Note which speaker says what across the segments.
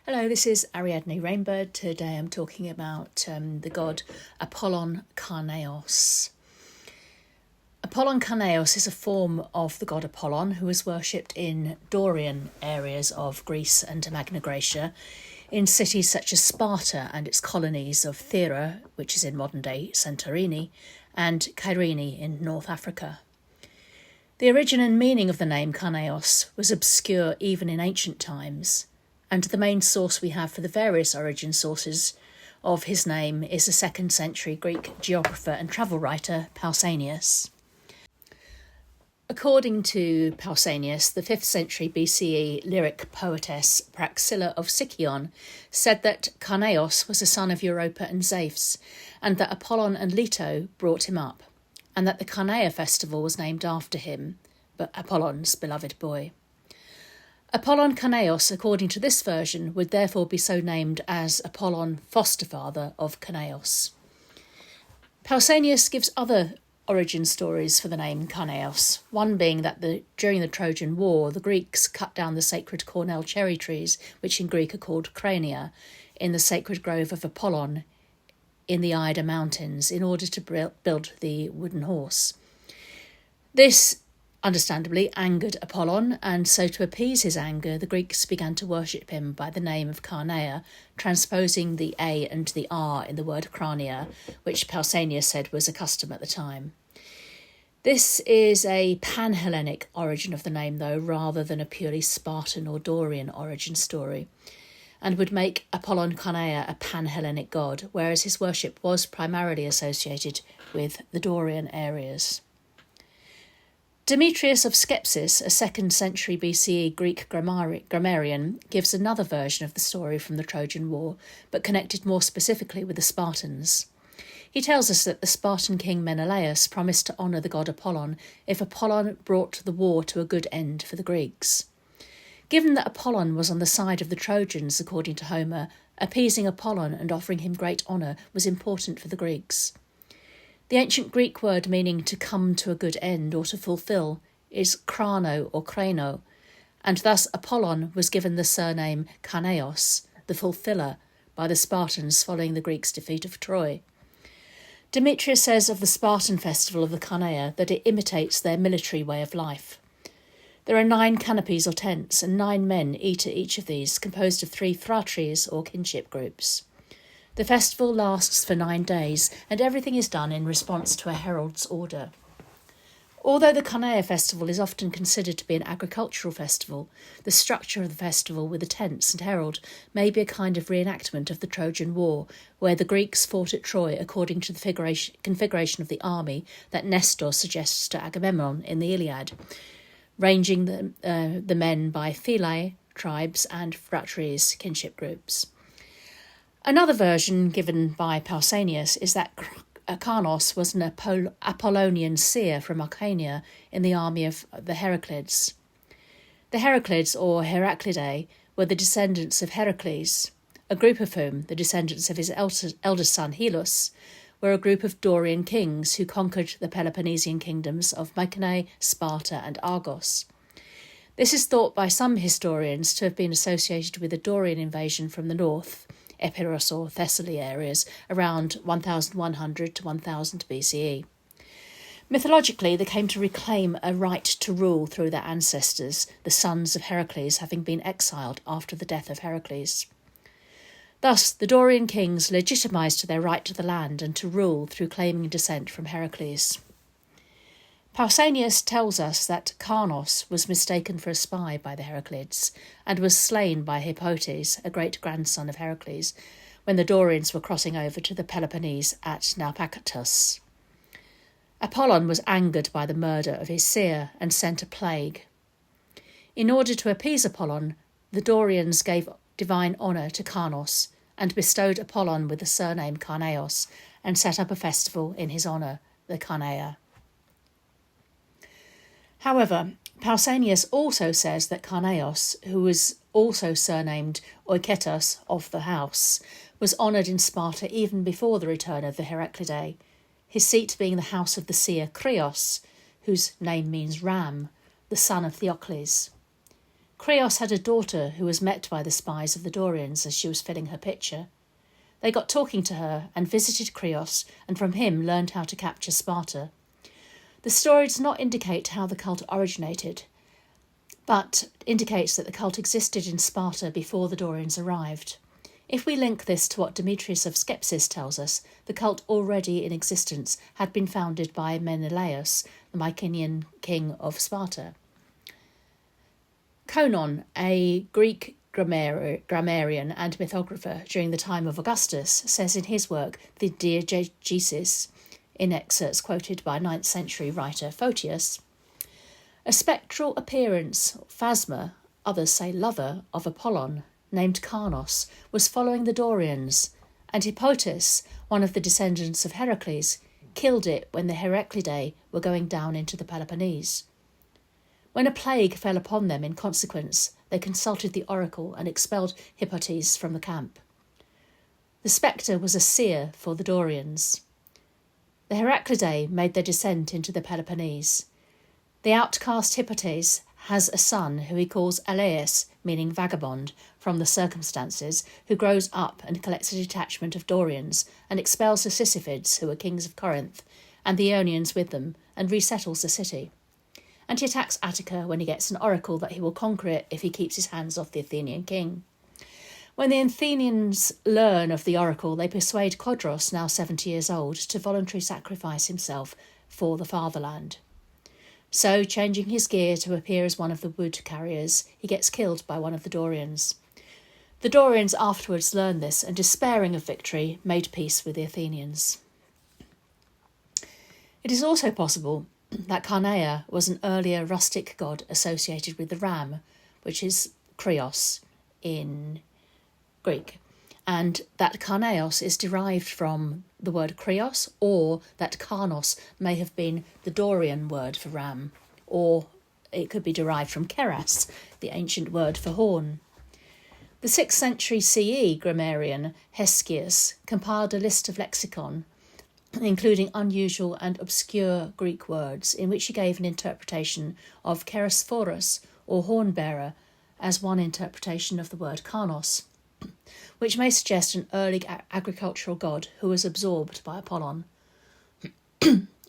Speaker 1: Hello, this is Ariadne Rainbird. Today I'm talking about the god Apollon Karneios. Apollon Karneios is a form of the god Apollon who was worshipped in Dorian areas of Greece and Magna Graecia, in cities such as Sparta and its colonies of Thera, which is in modern-day Santorini, and Kyrene in North Africa. The origin and meaning of the name Karneios was obscure even in ancient times, and the main source we have for the various origin sources of his name is a 2nd century Greek geographer and travel writer Pausanias. According to Pausanias, the 5th century BCE lyric poetess Praxilla of Sicyon said that Karneios was a son of Europa and Zeus, and that Apollon and Leto brought him up, and that the Karneia festival was named after him, but Apollon's beloved boy. Apollon Karneios, according to this version, would therefore be so named as Apollon, foster father of Karneios. Pausanias gives other origin stories for the name Karneios, one being that during the Trojan War, the Greeks cut down the sacred cornel cherry trees, which in Greek are called Karneia, in the sacred grove of Apollon in the Ida Mountains in order to build the wooden horse. This understandably angered Apollon, and so to appease his anger, the Greeks began to worship him by the name of Karneia, transposing the A and the R in the word Karneia, which Pausanias said was a custom at the time. This is a pan-Hellenic origin of the name, though, rather than a purely Spartan or Dorian origin story, and would make Apollon Karneia a pan-Hellenic god, whereas his worship was primarily associated with the Dorian areas. Demetrius of Skepsis, a 2nd century BCE Greek grammarian, gives another version of the story from the Trojan War, but connected more specifically with the Spartans. He tells us that the Spartan king Menelaus promised to honour the god Apollon if Apollon brought the war to a good end for the Greeks. Given that Apollon was on the side of the Trojans, according to Homer, appeasing Apollon and offering him great honour was important for the Greeks. The ancient Greek word meaning to come to a good end or to fulfil is krano or kreno, and thus Apollon was given the surname Karneios, the fulfiller, by the Spartans following the Greeks' defeat of Troy. Demetrius says of the Spartan festival of the Karneia that it imitates their military way of life. There are 9 canopies or tents, and 9 men eat at each of these, composed of 3 phratries or kinship groups. The festival lasts for 9 days, and everything is done in response to a herald's order. Although the Karneia festival is often considered to be an agricultural festival, the structure of the festival with the tents and herald may be a kind of reenactment of the Trojan War, where the Greeks fought at Troy according to the configuration of the army that Nestor suggests to Agamemnon in the Iliad, ranging the men by philae, tribes, and phratries, kinship groups. Another version given by Pausanias is that Karnos was an Apollonian seer from Arcania in the army of the Heraclids. The Heraclids, or Heraclidae, were the descendants of Heracles, a group of whom, the descendants of his eldest son Helus, were a group of Dorian kings who conquered the Peloponnesian kingdoms of Mycenae, Sparta and Argos. This is thought by some historians to have been associated with a Dorian invasion from the north, Epirus or Thessaly areas, around 1100 to 1000 BCE. Mythologically, they came to reclaim a right to rule through their ancestors, the sons of Heracles having been exiled after the death of Heracles. Thus, the Dorian kings legitimised their right to the land and to rule through claiming descent from Heracles. Pausanias tells us that Karnos was mistaken for a spy by the Heraclids and was slain by Hippotes, a great-grandson of Heracles, when the Dorians were crossing over to the Peloponnese at Naupactus. Apollon was angered by the murder of his seer and sent a plague. In order to appease Apollon, the Dorians gave divine honour to Karnos and bestowed Apollon with the surname Karneios and set up a festival in his honour, the Karneia. However, Pausanias also says that Karneios, who was also surnamed Oiketos of the house, was honoured in Sparta even before the return of the Heraclidae, his seat being the house of the seer Krios, whose name means ram, the son of Theocles. Krios had a daughter who was met by the spies of the Dorians as she was filling her pitcher. They got talking to her and visited Krios, and from him learned how to capture Sparta. The story does not indicate how the cult originated, but indicates that the cult existed in Sparta before the Dorians arrived. If we link this to what Demetrius of Skepsis tells us, the cult already in existence had been founded by Menelaus, the Mycenaean king of Sparta. Conon, a Greek grammarian and mythographer during the time of Augustus, says in his work The Diegesis, in excerpts quoted by 9th century writer Photius, a spectral appearance, phasma, others say lover, of Apollon, named Karneios, was following the Dorians, and Hippotas, one of the descendants of Heracles, killed it when the Heraclidae were going down into the Peloponnese. When a plague fell upon them in consequence, they consulted the oracle and expelled Hippotas from the camp. The spectre was a seer for the Dorians. The Heraclidae made their descent into the Peloponnese. The outcast Hippotas has a son who he calls Aleus, meaning vagabond, from the circumstances, who grows up and collects a detachment of Dorians and expels the Sisyphids, who were kings of Corinth, and the Ionians with them, and resettles the city. And he attacks Attica when he gets an oracle that he will conquer it if he keeps his hands off the Athenian king. When the Athenians learn of the oracle, they persuade Codros, now 70 years old, to voluntarily sacrifice himself for the fatherland. So, changing his gear to appear as one of the wood carriers, he gets killed by one of the Dorians. The Dorians afterwards learned this and, despairing of victory, made peace with the Athenians. It is also possible that Karneia was an earlier rustic god associated with the ram, which is Krios in Greek, and that Karneios is derived from the word Krios, or that Karnos may have been the Dorian word for ram, or it could be derived from keras, the ancient word for horn. The 6th century CE grammarian Hesiod compiled a list of lexicon, including unusual and obscure Greek words, in which he gave an interpretation of kerasphorus, or horn-bearer, as one interpretation of the word Karnos, which may suggest an early agricultural god who was absorbed by Apollon.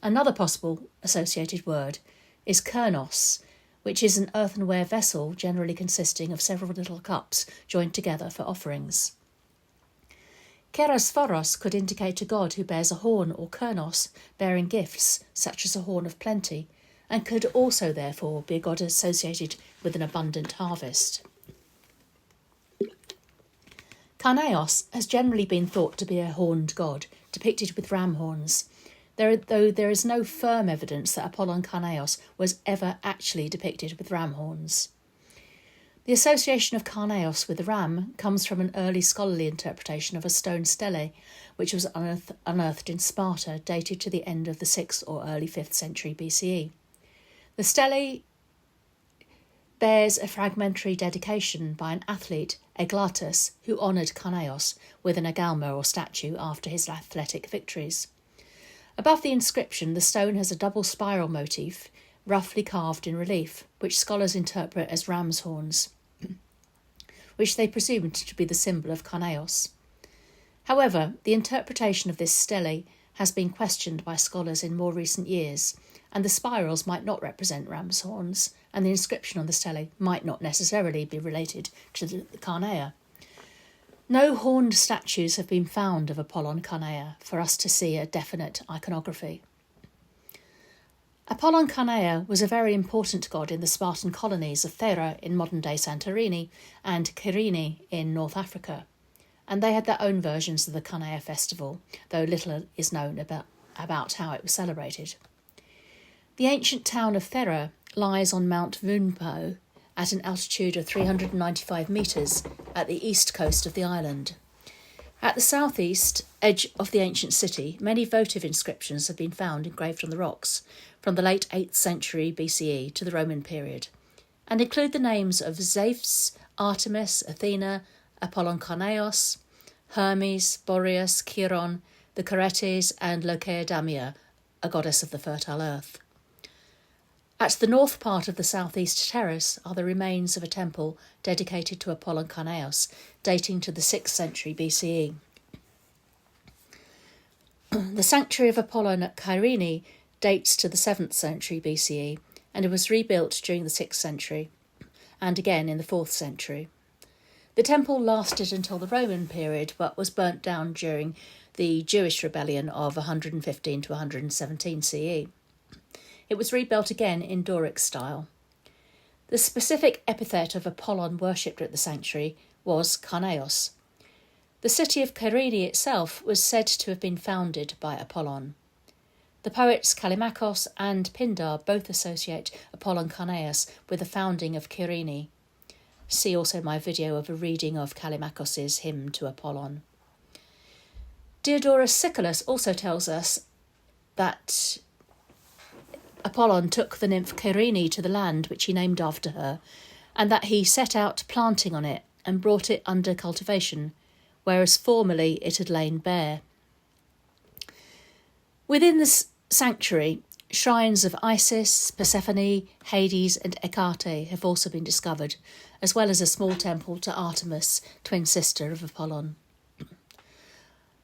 Speaker 1: Another possible associated word is kernos, which is an earthenware vessel generally consisting of several little cups joined together for offerings. Kerasforos could indicate a god who bears a horn, or kernos, bearing gifts, such as a horn of plenty, and could also therefore be a god associated with an abundant harvest. Karneios has generally been thought to be a horned god, depicted with ram horns, though there is no firm evidence that Apollon Karneios was ever actually depicted with ram horns. The association of Karneios with the ram comes from an early scholarly interpretation of a stone stele, which was unearthed in Sparta, dated to the end of the 6th or early 5th century BCE. The stele bears a fragmentary dedication by an athlete, Eglatus, who honoured Karneios with an agalma or statue after his athletic victories. Above the inscription, the stone has a double spiral motif, roughly carved in relief, which scholars interpret as ram's horns, which they presumed to be the symbol of Karneios. However, the interpretation of this stele has been questioned by scholars in more recent years, and the spirals might not represent ram's horns, and the inscription on the stele might not necessarily be related to the Karneia. No horned statues have been found of Apollon Karneia for us to see a definite iconography. Apollon Karneia was a very important god in the Spartan colonies of Thera in modern-day Santorini and Kyrene in North Africa, and they had their own versions of the Karneia festival, though little is known about how it was celebrated. The ancient town of Thera lies on Mount Vunpo at an altitude of 395 metres at the east coast of the island. At the southeast edge of the ancient city, many votive inscriptions have been found engraved on the rocks from the late 8th century BCE to the Roman period, and include the names of Zeus, Artemis, Athena, Apollon Karneios, Hermes, Boreas, Chiron, the Caretes, and Locaedamia, a goddess of the fertile earth. At the north part of the southeast terrace are the remains of a temple dedicated to Apollon Karneios, dating to the 6th century BCE. The sanctuary of Apollon at Kyrene dates to the 7th century BCE, and it was rebuilt during the 6th century, and again in the 4th century. The temple lasted until the Roman period, but was burnt down during the Jewish rebellion of 115 to 117 CE. It was rebuilt again in Doric style. The specific epithet of Apollon worshipped at the sanctuary was Karneios. The city of Kyrene itself was said to have been founded by Apollon. The poets Callimachos and Pindar both associate Apollon Karneios with the founding of Kyrene. See also my video of a reading of Callimachos' hymn to Apollon. Diodorus Siculus also tells us that Apollon took the nymph Kyrene to the land which he named after her, and that he set out planting on it and brought it under cultivation, whereas formerly it had lain bare. Within the sanctuary, shrines of Isis, Persephone, Hades and Hecate have also been discovered, as well as a small temple to Artemis, twin sister of Apollon.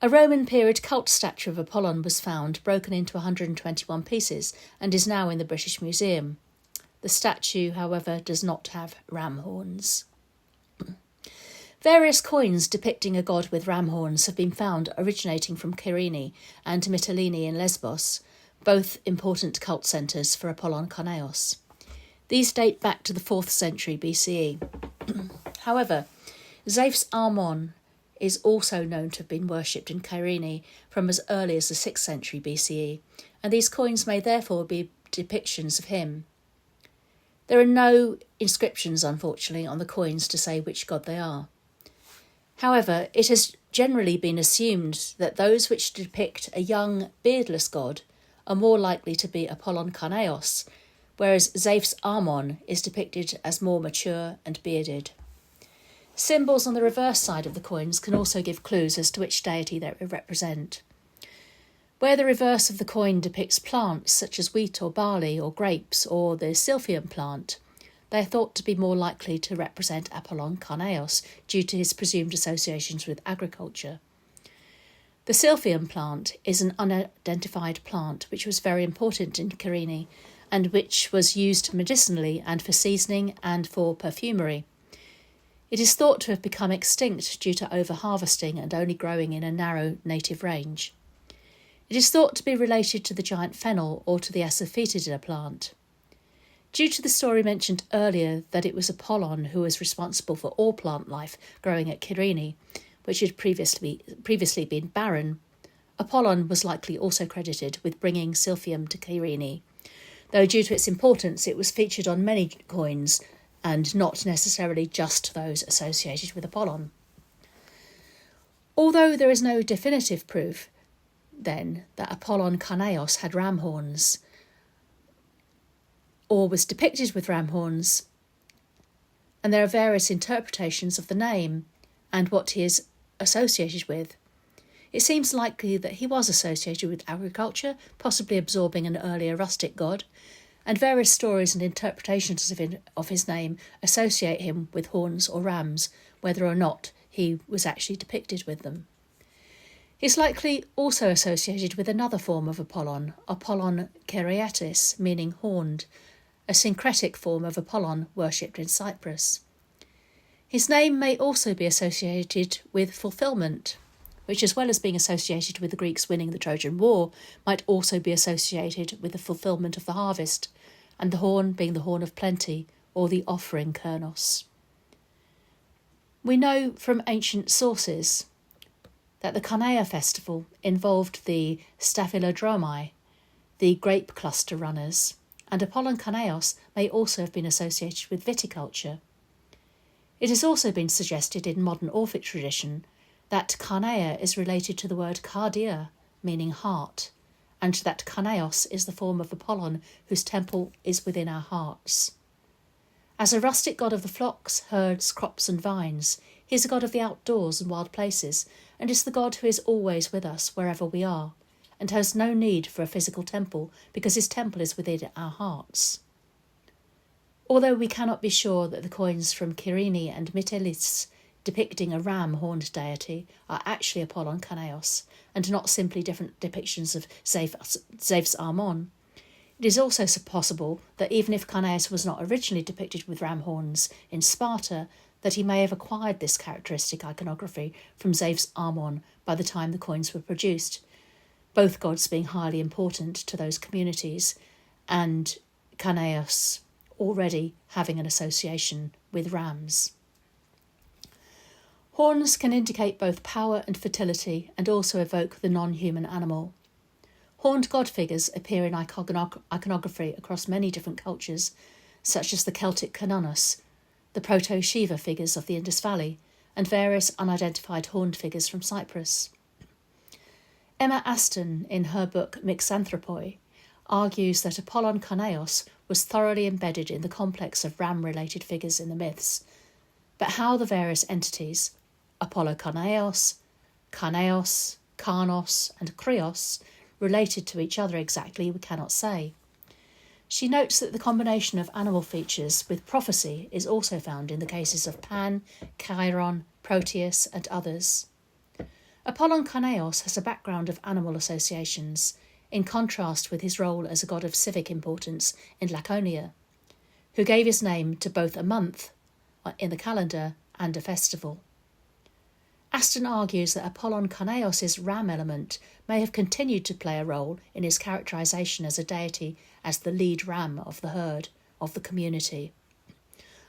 Speaker 1: A Roman period cult statue of Apollon was found, broken into 121 pieces, and is now in the British Museum. The statue, however, does not have ram horns. Various coins depicting a god with ram horns have been found originating from Kyrene and Mytilene in Lesbos, both important cult centres for Apollon Karneios. These date back to the 4th century BCE. However, Zeus Armon is also known to have been worshipped in Kyrene from as early as the 6th century BCE, and these coins may therefore be depictions of him. There are no inscriptions, unfortunately, on the coins to say which god they are. However, it has generally been assumed that those which depict a young, beardless god are more likely to be Apollon Karneios, whereas Zeus Armon is depicted as more mature and bearded. Symbols on the reverse side of the coins can also give clues as to which deity they represent. Where the reverse of the coin depicts plants such as wheat or barley or grapes or the silphium plant, they are thought to be more likely to represent Apollon Karneios due to his presumed associations with agriculture. The silphium plant is an unidentified plant which was very important in Kyrene and which was used medicinally and for seasoning and for perfumery. It is thought to have become extinct due to over-harvesting and only growing in a narrow native range. It is thought to be related to the giant fennel or to the asafoetida plant. Due to the story mentioned earlier that it was Apollon who was responsible for all plant life growing at Kyrene, which had previously been barren, Apollon was likely also credited with bringing silphium to Kyrene, though due to its importance it was featured on many coins and not necessarily just those associated with Apollon. Although there is no definitive proof, then, that Apollon Karneios had ram horns, or was depicted with ram horns, and there are various interpretations of the name and what he is associated with, it seems likely that he was associated with agriculture, possibly absorbing an earlier rustic god, and various stories and interpretations of his name associate him with horns or rams, whether or not he was actually depicted with them. He's likely also associated with another form of Apollon, Apollon Karneios, meaning horned, a syncretic form of Apollon worshipped in Cyprus. His name may also be associated with fulfilment, which, as well as being associated with the Greeks winning the Trojan War, might also be associated with the fulfilment of the harvest, and the horn being the horn of plenty, or the offering Kernos. We know from ancient sources that the Karneia festival involved the Staphylodromi, the grape cluster runners, and Apollon Karneios may also have been associated with viticulture. It has also been suggested in modern Orphic tradition that Karneia is related to the word cardia, meaning heart, and that Karneios is the form of Apollon whose temple is within our hearts. As a rustic god of the flocks, herds, crops and vines, he is a god of the outdoors and wild places, and is the god who is always with us wherever we are, and has no need for a physical temple because his temple is within our hearts. Although we cannot be sure that the coins from Kyrene and Mytilis depicting a ram horned deity are actually Apollon Karneios and not simply different depictions of Zeus Armon, it is also possible that even if Karneios was not originally depicted with ram horns in Sparta, that he may have acquired this characteristic iconography from Zeus Armon by the time the coins were produced, both gods being highly important to those communities, and Karneios already having an association with rams. Horns can indicate both power and fertility and also evoke the non-human animal. Horned god figures appear in iconography across many different cultures, such as the Celtic Canonos, the Proto-Shiva figures of the Indus Valley, and various unidentified horned figures from Cyprus. Emma Aston, in her book Mixanthropoi, argues that Apollon Karneios was thoroughly embedded in the complex of ram-related figures in the myths, but how the various entities, Apollo Karneios, Karneos, Karnos, and Krios, related to each other exactly we cannot say. She notes that the combination of animal features with prophecy is also found in the cases of Pan, Chiron, Proteus, and others. Apollon Karneios has a background of animal associations, in contrast with his role as a god of civic importance in Laconia, who gave his name to both a month in the calendar and a festival. Aston argues that Apollon Karneios' ram element may have continued to play a role in his characterisation as a deity as the lead ram of the herd, of the community,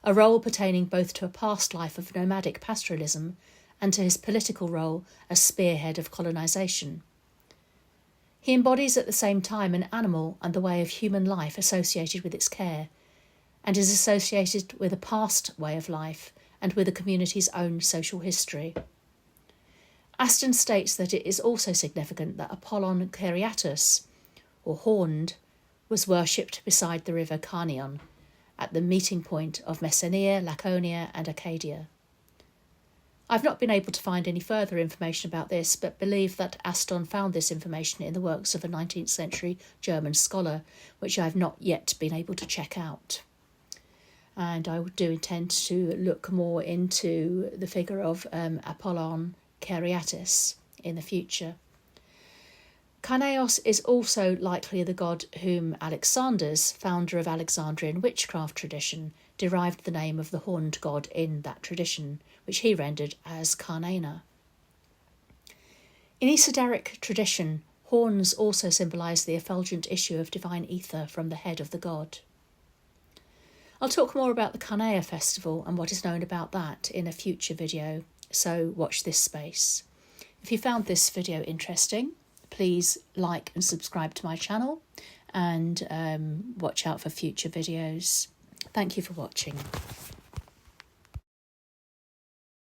Speaker 1: a role pertaining both to a past life of nomadic pastoralism and to his political role as spearhead of colonisation. He embodies at the same time an animal and the way of human life associated with its care, and is associated with a past way of life and with a community's own social history. Aston states that it is also significant that Apollon Karneios, or horned, was worshipped beside the river Karneion, at the meeting point of Messenia, Laconia and Arcadia. I've not been able to find any further information about this, but believe that Aston found this information in the works of a 19th century German scholar, which I have not yet been able to check out. And I do intend to look more into the figure of Apollon Karneios in the future. Karneios is also likely the god whom Alexander's, founder of Alexandrian witchcraft tradition, derived the name of the horned god in that tradition, which he rendered as Karneia. In esoteric tradition, horns also symbolise the effulgent issue of divine ether from the head of the god. I'll talk more about the Karneia festival and what is known about that in a future video, so watch this space. If you found this video interesting, please like and subscribe to my channel and watch out for future videos. Thank you for watching.